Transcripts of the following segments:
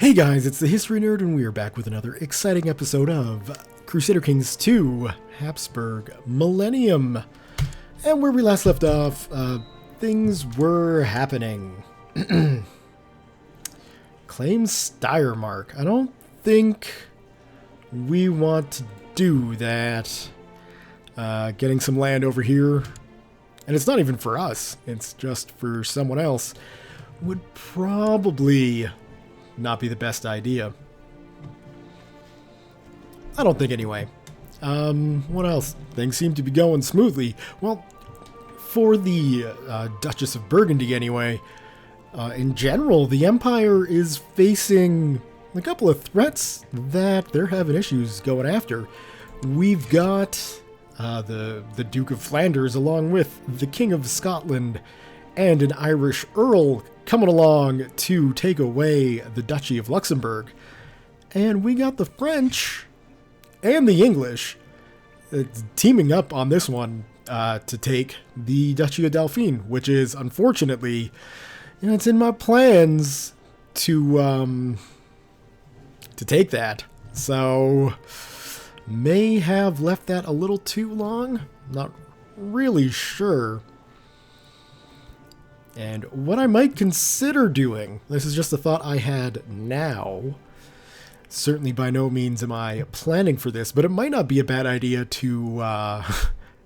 Hey guys, it's the History Nerd, and we are back with another exciting episode of Crusader Kings 2, Habsburg, Millennium. And where we last left off, things were happening. Claim Steiermark. I don't think we want to do that. Getting some land over here, and it's not even for us, it's just for someone else, would probably not be the best idea. I don't think anyway. What else? Things seem to be going smoothly. Well, for the Duchess of Burgundy anyway, in general, the Empire is facing a couple of threats that they're having issues going after. We've got the Duke of Flanders along with the King of Scotland and an Irish Earl coming along to take away the Duchy of Luxembourg. And we got the French and the English teaming up on this one to take the Duchy of Dauphine, which is unfortunately, it's in my plans to take that. So may have left that a little too long. Not really sure. And what I might consider doing, this is just a thought I had now, certainly by no means am I planning for this, but it might not be a bad idea to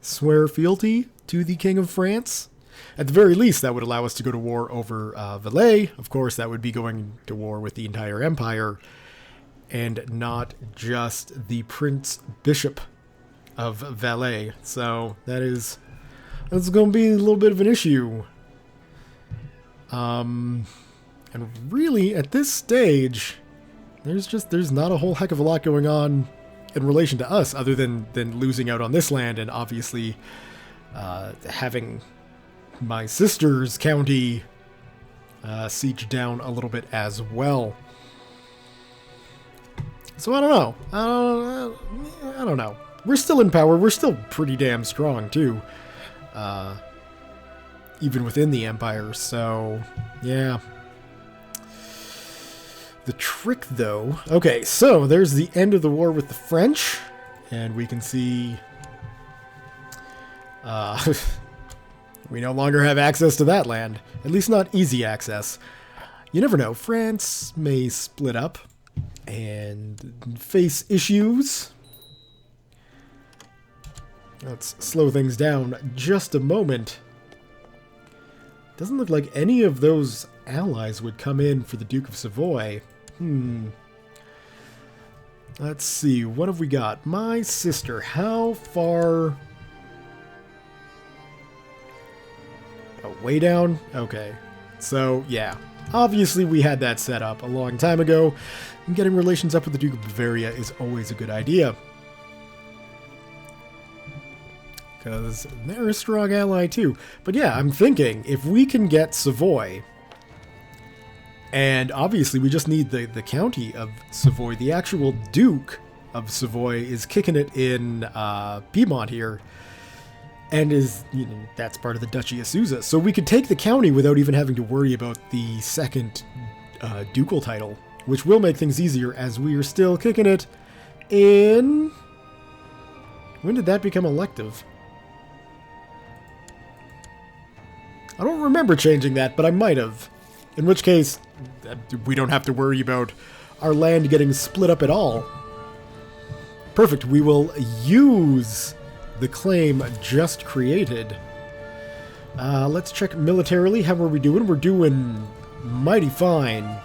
swear fealty to the King of France. At the very least, that would allow us to go to war over Valais. Of course, that would be going to war with the entire empire, and not just the Prince Bishop of Valais. So that's going to be a little bit of an issue. And really, at this stage, there's not a whole heck of a lot going on in relation to us, other than losing out on this land, and obviously having my sister's county sieged down a little bit as well. So I don't know. I don't know. We're still in power. We're still pretty damn strong too. Even within the Empire, so yeah. The trick, though... Okay, so there's the end of the war with the French, and we can see... we no longer have access to that land. At least not easy access. You never know, France may split up and face issues. Let's slow things down just a moment. Doesn't look like any of those allies would come in for the Duke of Savoy. Let's see, what have we got? My sister, how far... Oh, way down? Okay. So, yeah. Obviously, we had that set up a long time ago. And getting relations up with the Duke of Bavaria is always a good idea. Because they're a strong ally too. But yeah, I'm thinking, if we can get Savoy, and obviously we just need the county of Savoy, the actual Duke of Savoy is kicking it in Piedmont here, and that's part of the Duchy of Susa. So we could take the county without even having to worry about the second ducal title, which will make things easier, as we are still kicking it in... When did that become elective? I don't remember changing that, but I might have. In which case, we don't have to worry about our land getting split up at all. Perfect, we will use the claim just created. Let's check militarily. How are we doing? We're doing mighty fine.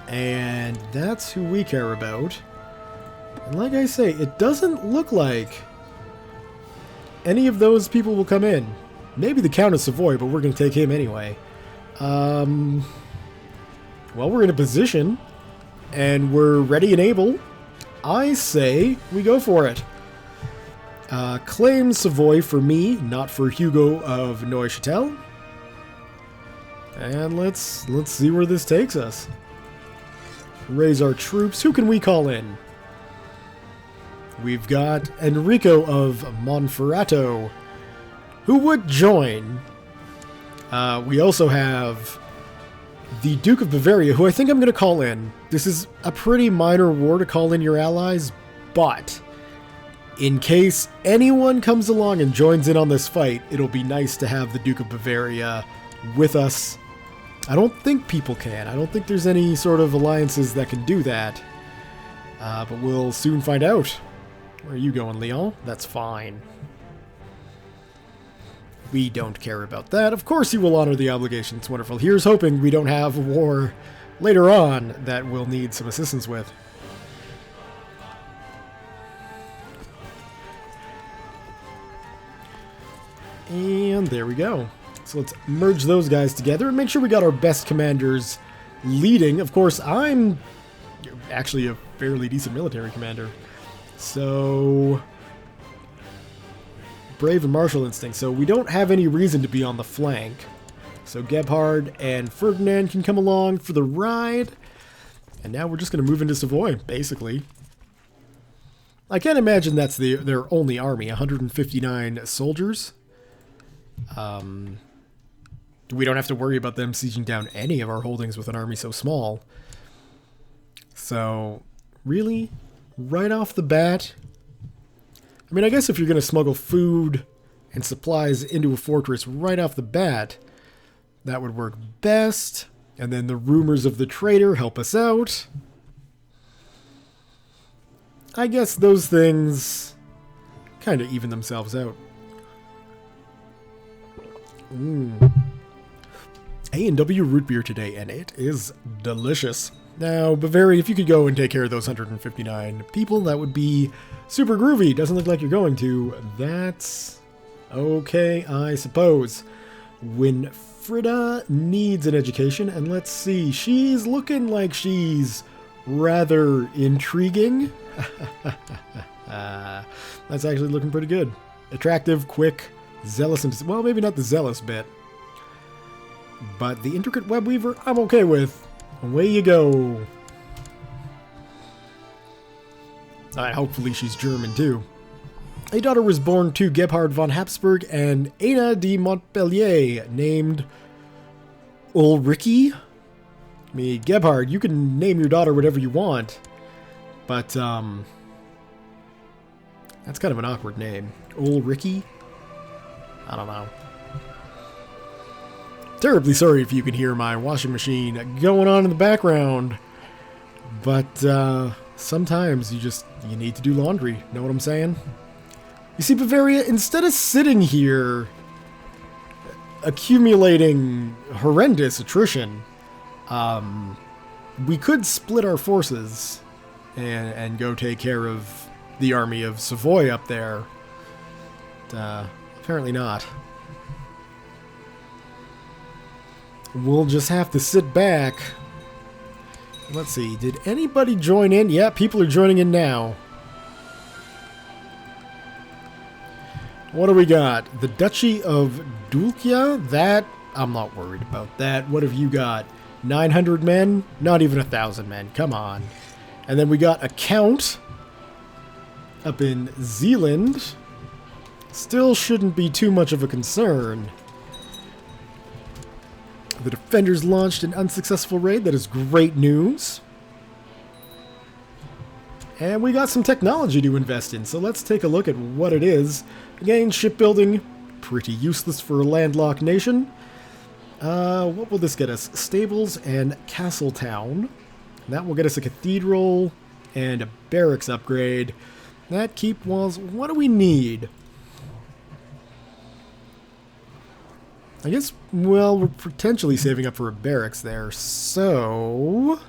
And that's who we care about. And like I say, it doesn't look like any of those people will come in. Maybe the Count of Savoy, but we're going to take him anyway. Well, we're in a position, and we're ready and able. I say we go for it. Claim Savoy for me, not for Hugo of Neuchâtel. And let's see where this takes us. Raise our troops. Who can we call in? We've got Enrico of Monferrato, who would join. We also have the Duke of Bavaria, who I think I'm going to call in. This is a pretty minor war to call in your allies, but in case anyone comes along and joins in on this fight, it'll be nice to have the Duke of Bavaria with us. I don't think people can. I don't think there's any sort of alliances that can do that. But we'll soon find out. Where are you going, Leon? That's fine. We don't care about that. Of course you will honor the obligations. Wonderful. Here's hoping we don't have a war later on that we'll need some assistance with. And there we go. So let's merge those guys together and make sure we got our best commanders leading. Of course, I'm actually a fairly decent military commander. So brave and martial instinct. So we don't have any reason to be on the flank. So Gebhard and Ferdinand can come along for the ride. And now we're just going to move into Savoy, basically. I can't imagine that's their only army, 159 soldiers. We don't have to worry about them sieging down any of our holdings with an army so small. So, really, right off the bat, I mean, I guess if you're going to smuggle food and supplies into a fortress right off the bat, that would work best. And then the rumors of the traitor help us out. I guess those things kind of even themselves out. A&W root beer today, and it is delicious. Now, Bavaria, if you could go and take care of those 159 people, that would be super groovy. Doesn't look like you're going to. That's okay, I suppose. Winfrida needs an education, and let's see. She's looking like she's rather intriguing. That's actually looking pretty good. Attractive, quick, zealous, and well, maybe not the zealous bit. But the intricate web weaver, I'm okay with. Away you go. Alright, hopefully she's German too. A daughter was born to Gebhard von Habsburg and Anna de Montpellier, named Ulrike. I mean, Gebhard, you can name your daughter whatever you want, but that's kind of an awkward name. Ulrike? I don't know. Terribly sorry if you can hear my washing machine going on in the background, but sometimes you need to do laundry. Know what I'm saying? You see, Bavaria, instead of sitting here accumulating horrendous attrition, we could split our forces and go take care of the army of Savoy up there. But, apparently not. We'll just have to sit back. Let's see, did anybody join in? Yeah, people are joining in now. What do we got? The Duchy of Dulcia? That, I'm not worried about that. What have you got? 900 men? Not even 1,000 men. Come on. And then we got a count up in Zealand. Still shouldn't be too much of a concern. The defenders launched an unsuccessful raid. That is great news. And we got some technology to invest in, so let's take a look at what it is. Again, shipbuilding, pretty useless for a landlocked nation. What will this get us? Stables and Castle Town. That will get us a cathedral and a barracks upgrade. That keep walls. What do we need? I guess, well, we're potentially saving up for a barracks there, so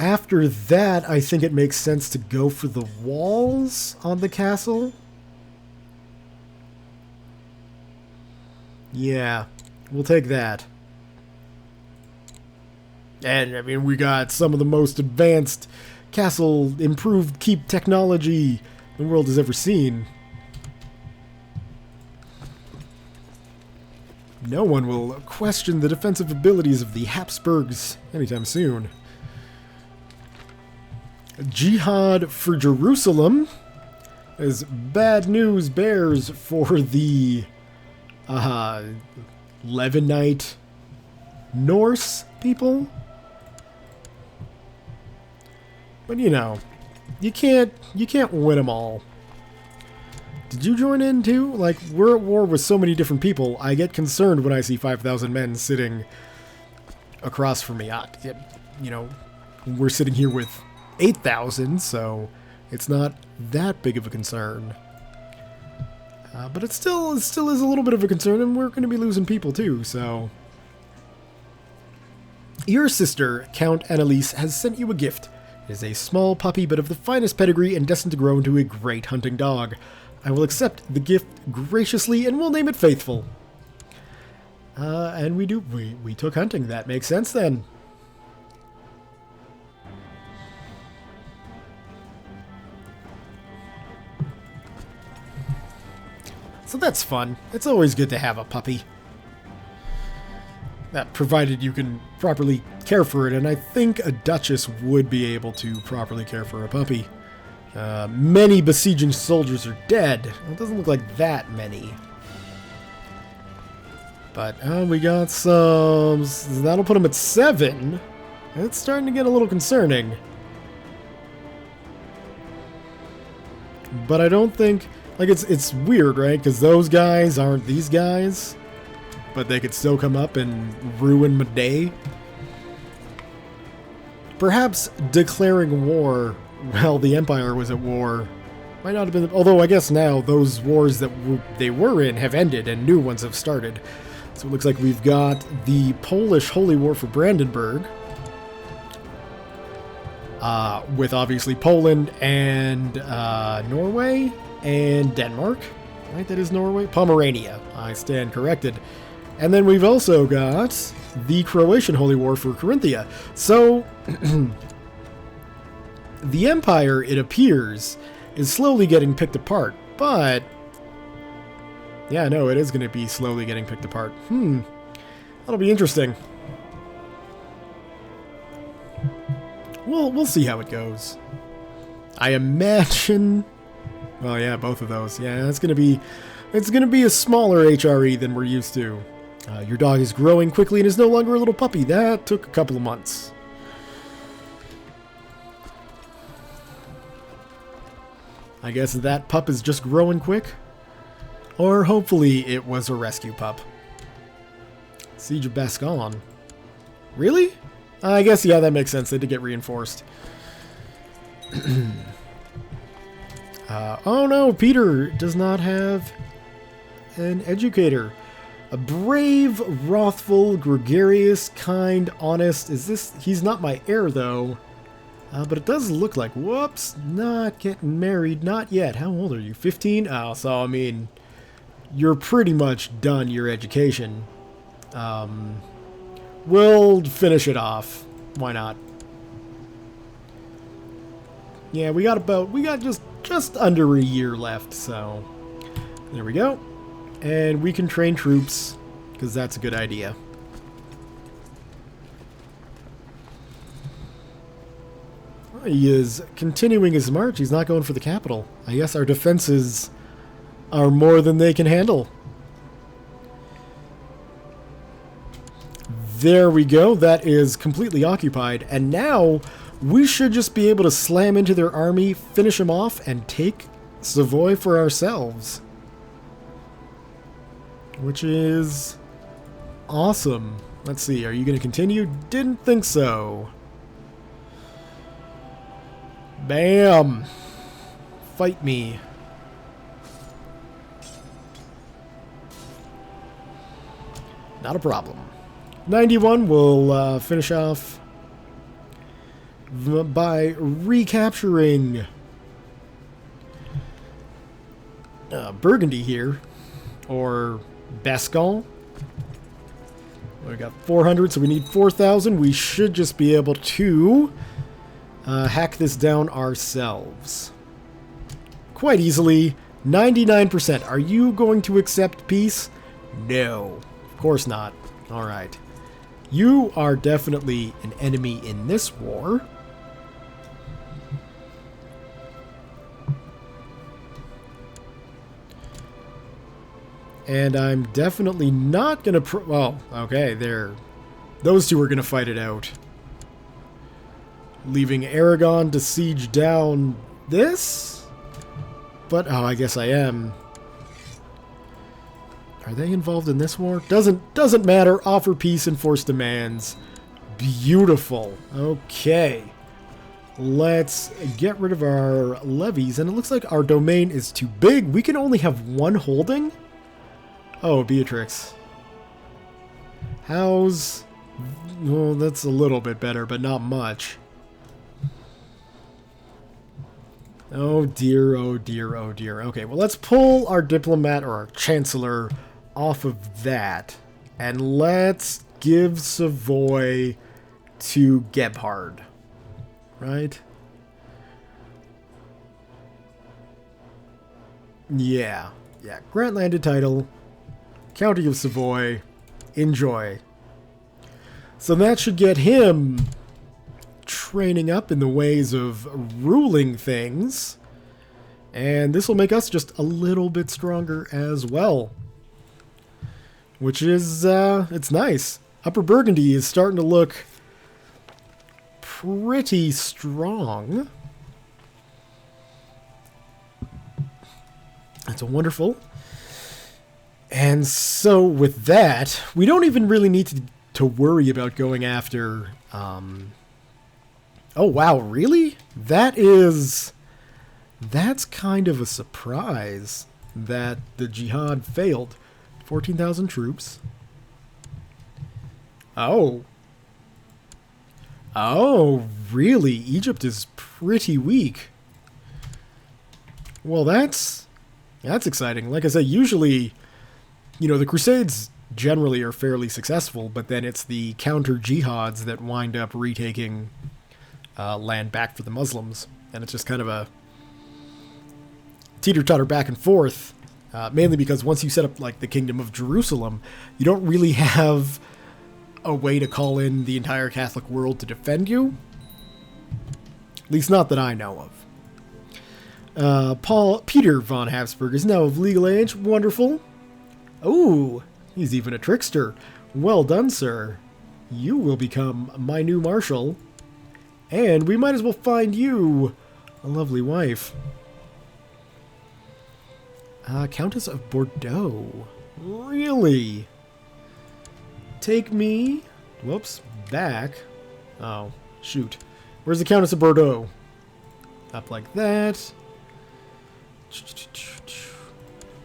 after that, I think it makes sense to go for the walls on the castle. Yeah, we'll take that. And, I mean, we got some of the most advanced castle improved keep technology the world has ever seen. No one will question the defensive abilities of the Habsburgs anytime soon. Jihad for Jerusalem is bad news bears for the Levinite Norse people. But you know, you can't win them all. Did you join in too? Like, we're at war with so many different people. I get concerned when I see 5,000 men sitting across from me. You know, we're sitting here with 8,000, so it's not that big of a concern. But it still is a little bit of a concern, and we're going to be losing people too, so... Your sister, Count Annalise, has sent you a gift. It is a small puppy, but of the finest pedigree and destined to grow into a great hunting dog. I will accept the gift graciously, and we'll name it Faithful. And we took hunting. That makes sense then. So that's fun. It's always good to have a puppy. That provided you can properly care for it, and I think a duchess would be able to properly care for a puppy. Many besieging soldiers are dead. It doesn't look like that many. But we got some... That'll put them at 7. It's starting to get a little concerning. But I don't think... Like, it's weird, right? Because those guys aren't these guys. But they could still come up and ruin my day. Perhaps declaring war while the Empire was at war might not have been... Although I guess now those wars that they were in have ended and new ones have started. So it looks like we've got the Polish Holy War for Brandenburg. With obviously Poland and Norway and Denmark. Right, that is Norway? Pomerania. I stand corrected. And then we've also got the Croatian Holy War for Carinthia. So, the Empire, it appears, is slowly getting picked apart. But, yeah, no, it is going to be slowly getting picked apart. That'll be interesting. We'll see how it goes. I imagine... Well, yeah, both of those. Yeah, it's going to be a smaller HRE than we're used to. Your dog is growing quickly and is no longer a little puppy. That took a couple of months. I guess that pup is just growing quick. Or hopefully it was a rescue pup. Siege of Bascon. Really? I guess, yeah, that makes sense. They did get reinforced. Oh no, Peter does not have an educator. A brave, wrathful, gregarious, kind, honest. He's not my heir, though. But it does look like, whoops, not getting married, not yet. How old are you, 15? Oh, so, I mean, you're pretty much done your education. We'll finish it off. Why not? Yeah, we got just under a year left, so there we go. And we can train troops, because that's a good idea. He is continuing his march. He's not going for the capital. I guess our defenses are more than they can handle. There we go. That is completely occupied. And now we should just be able to slam into their army, finish them off, and take Savoy for ourselves. Which is awesome. Let's see, are you going to continue? Didn't think so. Bam! Fight me. Not a problem. 91 will finish off by recapturing Burgundy here, or Bascon. We got 400, so we need 4,000. We should just be able to hack this down ourselves quite easily. 99%. Are you going to accept peace? No, of course not. All right. You are definitely an enemy in this war. And I'm definitely not gonna well, okay, those two are gonna fight it out. Leaving Aragon to siege down this? But, oh, I guess I am. Are they involved in this war? Doesn't matter. Offer peace, enforce demands. Beautiful. Okay. Let's get rid of our levies. And it looks like our domain is too big. We can only have one holding? Oh, Beatrix. How's... Well, that's a little bit better, but not much. Oh dear, oh dear, oh dear. Okay, well, let's pull our diplomat or our chancellor off of that. And let's give Savoy to Gebhard. Right? Yeah. Yeah. Grant landed title. County of Savoy. Enjoy. So that should get him training up in the ways of ruling things. And this will make us just a little bit stronger as well. Which is, it's nice. Upper Burgundy is starting to look pretty strong. That's wonderful. And so with that, we don't even really need to worry about going after... Oh, wow, really? That's kind of a surprise that the jihad failed. 14,000 troops. Oh. Oh, really? Egypt is pretty weak. Well, that's exciting. Like I said, usually, you know, the Crusades generally are fairly successful, but then it's the counter-jihads that wind up retaking land back for the Muslims. And it's just kind of a teeter-totter back and forth. Mainly because once you set up, like, the Kingdom of Jerusalem, you don't really have a way to call in the entire Catholic world to defend you. At least not that I know of. Peter von Habsburg is now of legal age. Wonderful. Oh, he's even a trickster. Well done, sir. You will become my new marshal. And we might as well find you a lovely wife. Countess of Bordeaux. Really? Take me... Whoops. Back. Oh, shoot. Where's the Countess of Bordeaux? Up like that.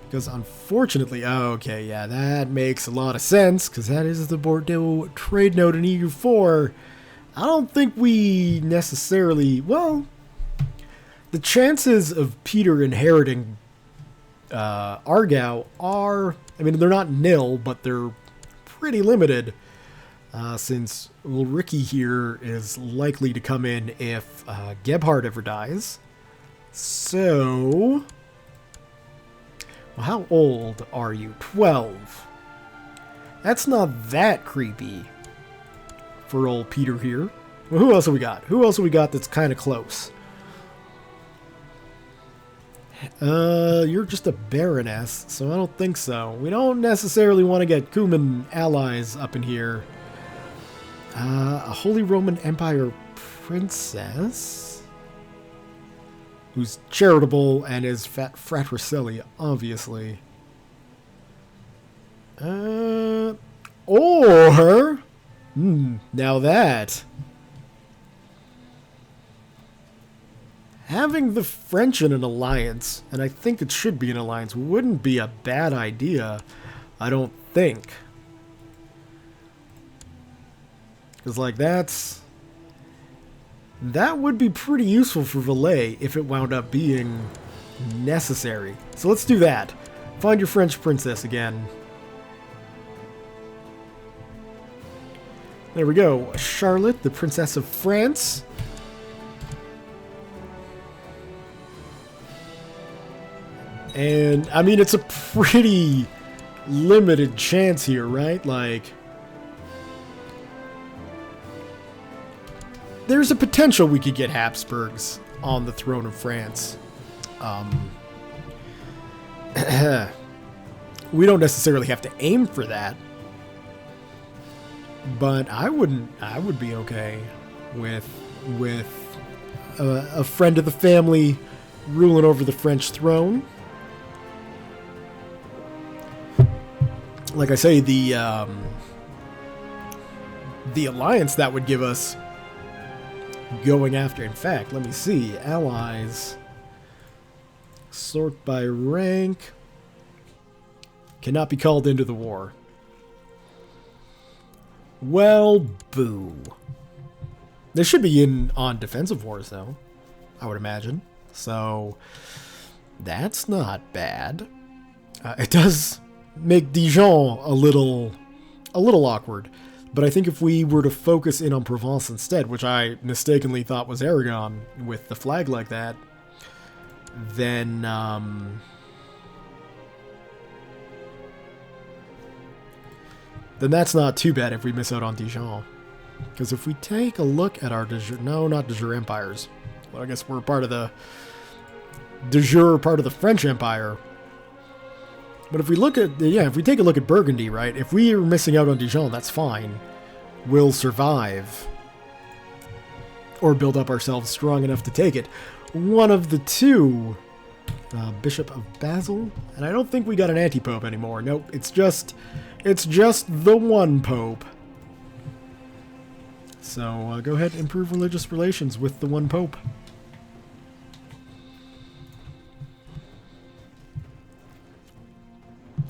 Because unfortunately... Oh, okay, yeah, that makes a lot of sense, because that is the Bordeaux trade node in EU4. I don't think we necessarily... Well, the chances of Peter inheriting Argau are... I mean, they're not nil, but they're pretty limited. Since Ulrike here is likely to come in if Gebhard ever dies. So... Well, how old are you? 12. That's not that creepy for old Peter here. Well, who else have we got? Who else have we got that's kind of close? You're just a baroness, so I don't think so. We don't necessarily want to get Cuman allies up in here. A Holy Roman Empire princess? Who's charitable and is fratricelli, obviously. Or... now that... Having the French in an alliance, and I think it should be an alliance, wouldn't be a bad idea, I don't think. Because, like, that would be pretty useful for Valais if it wound up being necessary. So let's do that. Find your French princess again. There we go. Charlotte, the Princess of France. And, I mean, it's a pretty limited chance here, right? Like, there's a potential we could get Habsburgs on the throne of France. We don't necessarily have to aim for that. But I would be okay with a friend of the family ruling over the French throne. Like I say, the alliance that would give us going after. In fact, let me see. Allies. Sort by rank. Cannot be called into the war. Well, boo. They should be in on defensive wars, though, I would imagine. So, that's not bad. It does make Dijon a little awkward. But I think if we were to focus in on Provence instead, which I mistakenly thought was Aragon with the flag like that, then that's not too bad if we miss out on Dijon. Because if we take a look at our de jure, no, not de jure empires. Well, I guess we're part of the de jure part of the French Empire. But if we look at, if we take a look at Burgundy, right? If we are missing out on Dijon, that's fine. We'll survive. Or build up ourselves strong enough to take it. One of the two. Bishop of Basel. And I don't think we got an anti-pope anymore. Nope, it's just the one pope. So go ahead and improve religious relations with the one pope.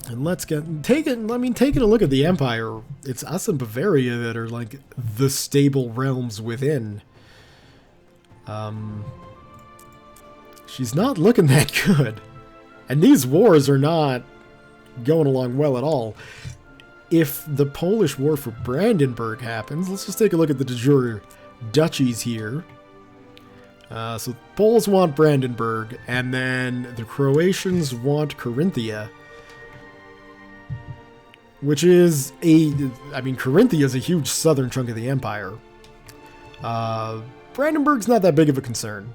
And taking a look at the empire. It's us and Bavaria that are like the stable realms within. She's not looking that good. And these wars are not going along well at all. If the Polish War for Brandenburg happens, let's just take a look at the de jure duchies here. So Poles want Brandenburg, and then the Croatians want Carinthia. Which is Carinthia is a huge southern chunk of the empire. Brandenburg's not that big of a concern.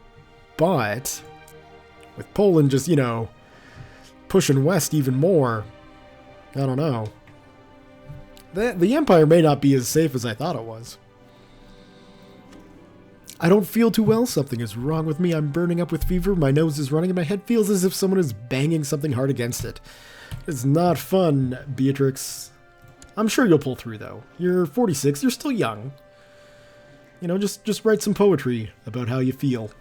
But with Poland just, pushing west even more, I don't know. The empire may not be as safe as I thought it was. I don't feel too well. Something is wrong with me. I'm burning up with fever. My nose is running and my head feels as if someone is banging something hard against it. It's not fun, Beatrix. I'm sure you'll pull through, though. You're 46. You're still young. Just write some poetry about how you feel.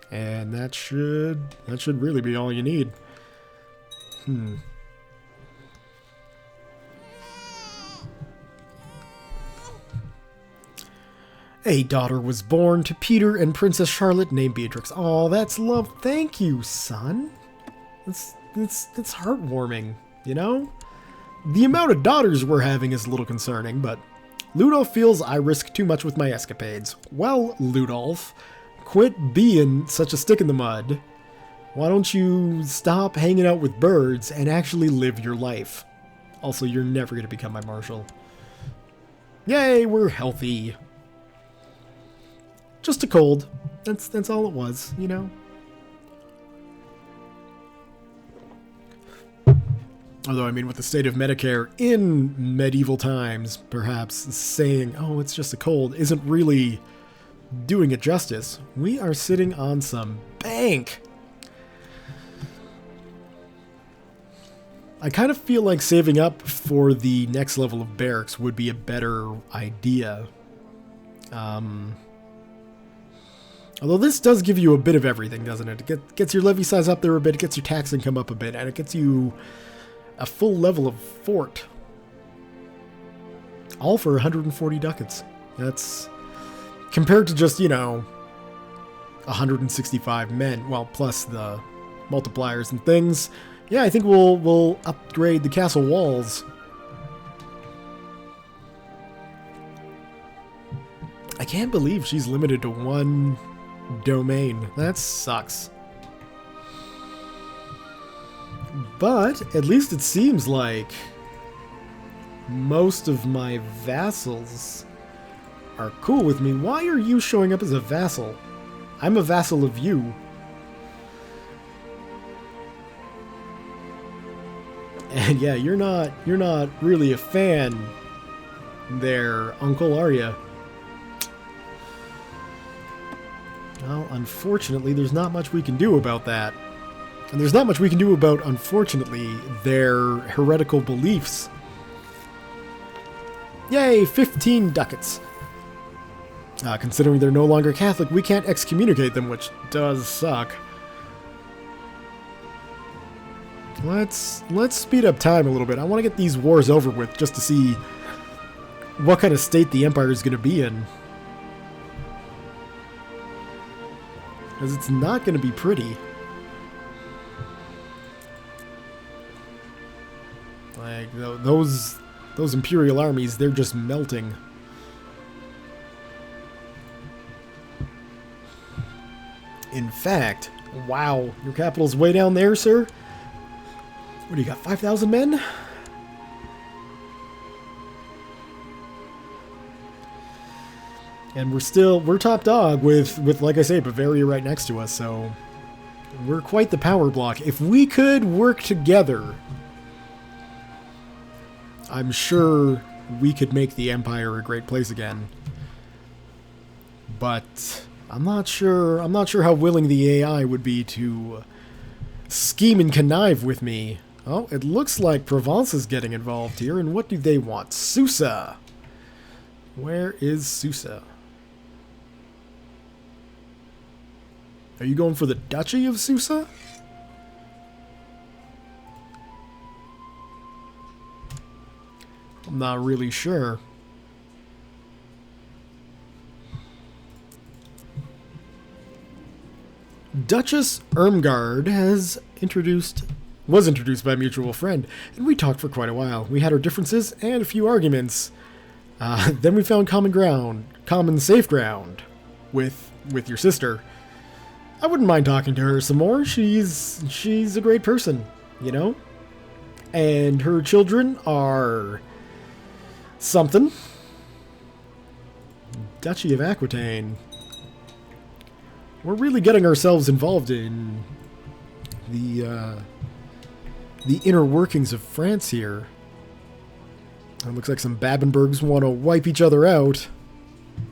And that should really be all you need. A daughter was born to Peter and Princess Charlotte named Beatrix. Oh, that's love. Thank you, son. It's heartwarming, The amount of daughters we're having is a little concerning, but Ludolf feels I risk too much with my escapades. Well, Ludolf, quit being such a stick in the mud. Why don't you stop hanging out with birds and actually live your life? Also, you're never going to become my marshal. Yay, we're healthy. Just a cold. That's all it was, Although, with the state of Medicare in medieval times, perhaps saying, oh, it's just a cold, isn't really doing it justice. We are sitting on some bank. I kind of feel like saving up for the next level of barracks would be a better idea. Although this does give you a bit of everything, doesn't it? It gets your levy size up there a bit, it gets your tax income up a bit, and it gets you a full level of fort. All for 140 ducats. That's compared to just, 165 men, well, plus the multipliers and things. Yeah, I think we'll upgrade the castle walls. I can't believe she's limited to one domain. That sucks. But at least it seems like most of my vassals are cool with me. Why are you showing up as a vassal? I'm a vassal of you. And yeah, you're not really a fan there, Uncle, are you? Well, unfortunately, there's not much we can do about that. And there's not much we can do about, unfortunately, their heretical beliefs. Yay, 15 ducats. Considering they're no longer Catholic, we can't excommunicate them, which does suck. Let's speed up time a little bit. I want to get these wars over with just to see what kind of state the Empire is going to be in. Because it's not going to be pretty. Like, those Imperial armies, they're just melting. In fact, wow, your capital's way down there, sir? What do you got, 5,000 men? And we're top dog with, like I say, Bavaria right next to us, so we're quite the power block. If we could work together, I'm sure we could make the Empire a great place again. But I'm not sure how willing the AI would be to scheme and connive with me. Oh, it looks like Provence is getting involved here, and what do they want? Susa! Where is Susa? Are you going for the Duchy of Susa? I'm not really sure. Duchess Irmgard was introduced by a mutual friend, and we talked for quite a while. We had our differences and a few arguments. Then we found common safe ground with your sister. I wouldn't mind talking to her some more. She's a great person, you know? And her children are something. Duchy of Aquitaine. We're really getting ourselves involved in the inner workings of France here. It looks like some Babenbergs want to wipe each other out.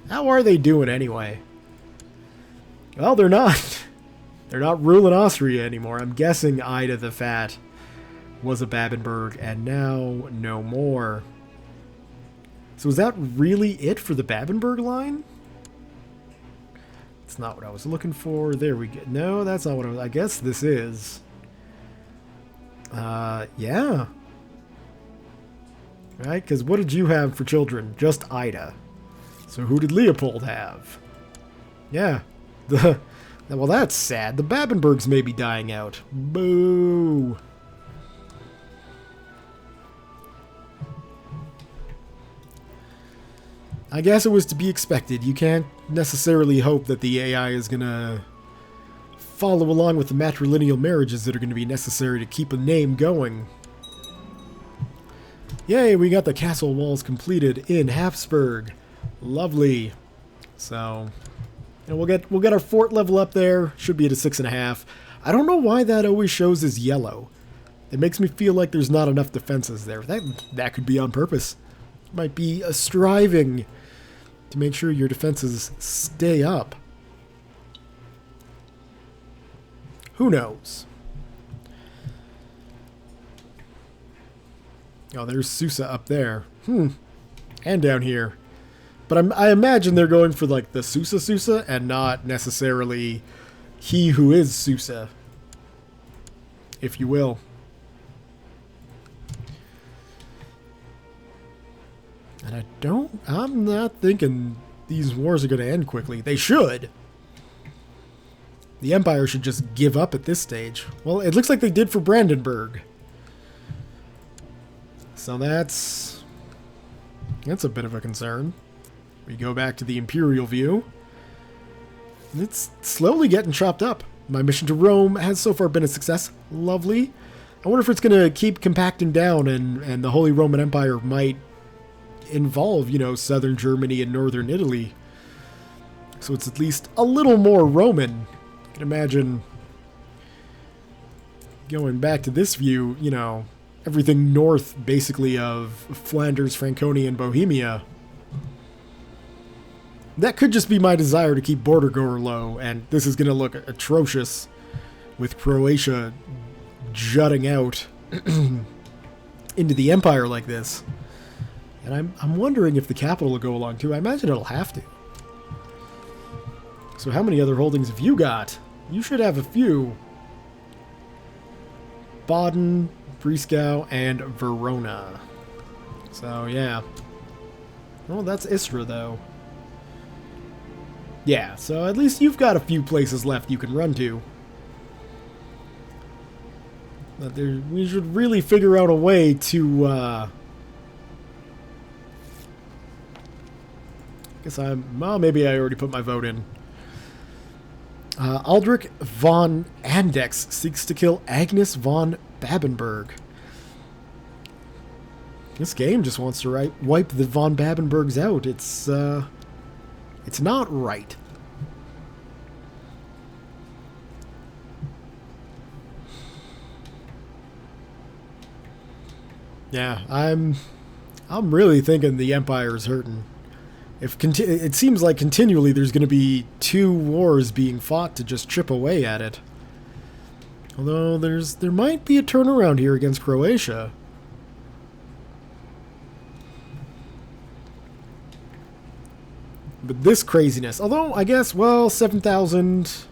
How are they doing anyway? Well, they're not. They're not ruling Austria anymore. I'm guessing Ida the Fat was a Babenberg, and now no more. So is that really it for the Babenberg line? It's not what I was looking for. There we go. No, that's not what I was... I guess this is. Yeah. Right? Because what did you have for children? Just Ida. So who did Leopold have? Yeah. Well, that's sad. The Babenbergs may be dying out. Boo. I guess it was to be expected. You can't necessarily hope that the AI is going to follow along with the matrilineal marriages that are going to be necessary to keep a name going. Yay, we got the castle walls completed in Habsburg. Lovely. So, and we'll get our fort level up there. Should be at a 6.5. I don't know why that always shows as yellow. It makes me feel like there's not enough defenses there. That could be on purpose. Might be a striving to make sure your defenses stay up. Who knows? Oh, there's Susa up there. And down here. But I imagine they're going for like the Susa and not necessarily he who is Susa, if you will. And I'm not thinking these wars are going to end quickly. They should. The Empire should just give up at this stage. Well, it looks like they did for Brandenburg. So that's a bit of a concern. We go back to the Imperial view. It's slowly getting chopped up. My mission to Rome has so far been a success. Lovely. I wonder if it's going to keep compacting down and the Holy Roman Empire might involve, southern Germany and northern Italy. So it's at least a little more Roman. You can imagine going back to this view, everything north, basically, of Flanders, Franconia, and Bohemia. That could just be my desire to keep border gore low, and this is going to look atrocious with Croatia jutting out into the empire like this. And I'm wondering if the capital will go along too. I imagine it'll have to. So how many other holdings have you got? You should have a few. Baden, Brisgau, and Verona. So yeah. Well, that's Istra though. Yeah, so at least you've got a few places left you can run to. But we should really figure out a way to, I guess well, maybe I already put my vote in. Aldrich von Andex seeks to kill Agnes von Babenberg. This game just wants to wipe the von Babenbergs out. It's not right. Yeah, I'm really thinking the Empire is hurting. It seems like continually there's going to be 2 wars being fought to just chip away at it. Although there might be a turnaround here against Croatia. But this craziness, although I guess, well, 7,000.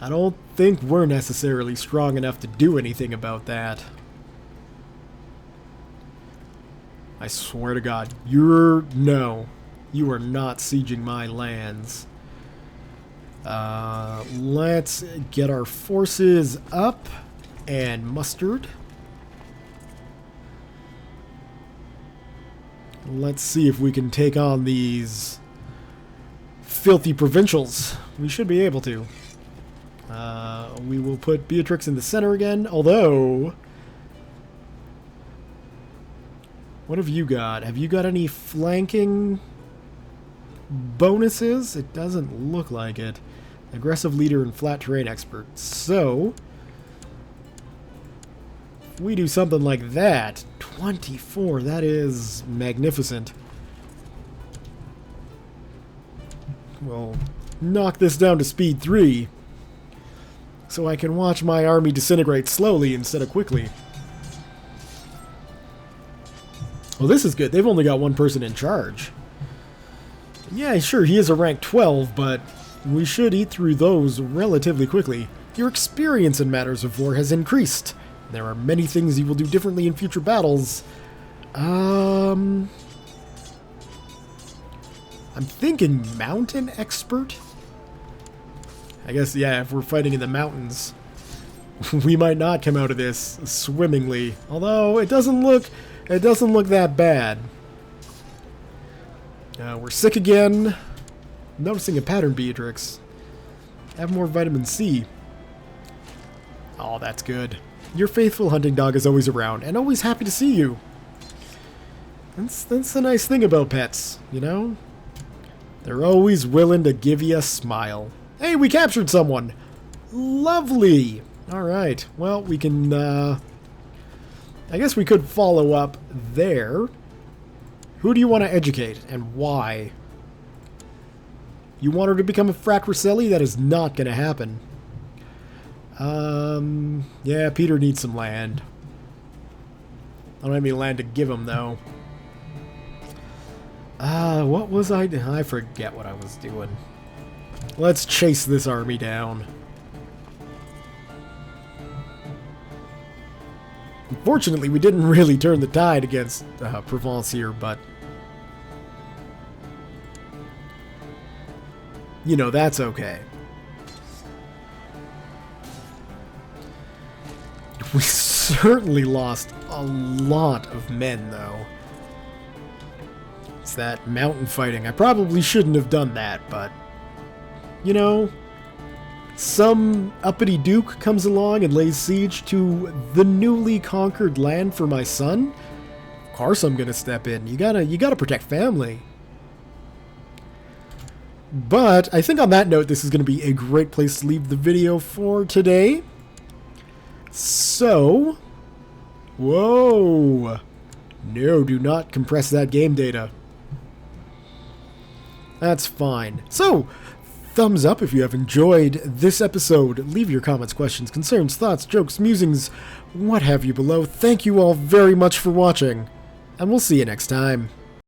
I don't think we're necessarily strong enough to do anything about that. I swear to God, no, you are not sieging my lands. Let's get our forces up and mustered. Let's see if we can take on these filthy provincials. We should be able to. We will put Beatrix in the center again, although... What have you got? Have you got any flanking bonuses? It doesn't look like it. Aggressive leader and flat terrain expert. So, if we do something like that, 24, that is magnificent. We'll knock this down to speed 3, so I can watch my army disintegrate slowly instead of quickly. Well, this is good. They've only got 1 person in charge. Yeah, sure, he is a rank 12, but we should eat through those relatively quickly. Your experience in matters of war has increased. There are many things you will do differently in future battles. I'm thinking mountain expert? I guess, yeah, if we're fighting in the mountains, we might not come out of this swimmingly. Although, it doesn't look that bad. We're sick again. Noticing a pattern, Beatrix. Have more vitamin C. Oh, that's good. Your faithful hunting dog is always around, and always happy to see you. That's the nice thing about pets, you know? They're always willing to give you a smile. Hey, we captured someone! Lovely! Alright, well, we can, I guess we could follow up there. Who do you want to educate, and why? You want her to become a Frac Rosselli? That is not going to happen. Yeah, Peter needs some land. I don't have any land to give him, though. What was I forget what I was doing. Let's chase this army down. Unfortunately, we didn't really turn the tide against Provence here, but... you know, that's okay. We certainly lost a lot of men, though. It's that mountain fighting. I probably shouldn't have done that, but... you know... some uppity duke comes along and lays siege to the newly conquered land for my son? Of course I'm gonna step in. You gotta protect family. But I think on that note, this is gonna be a great place to leave the video for today. So, Whoa! No, do not compress that game data. That's fine. So, thumbs up if you have enjoyed this episode. Leave your comments, questions, concerns, thoughts, jokes, musings, what have you below. Thank you all very much for watching, and we'll see you next time.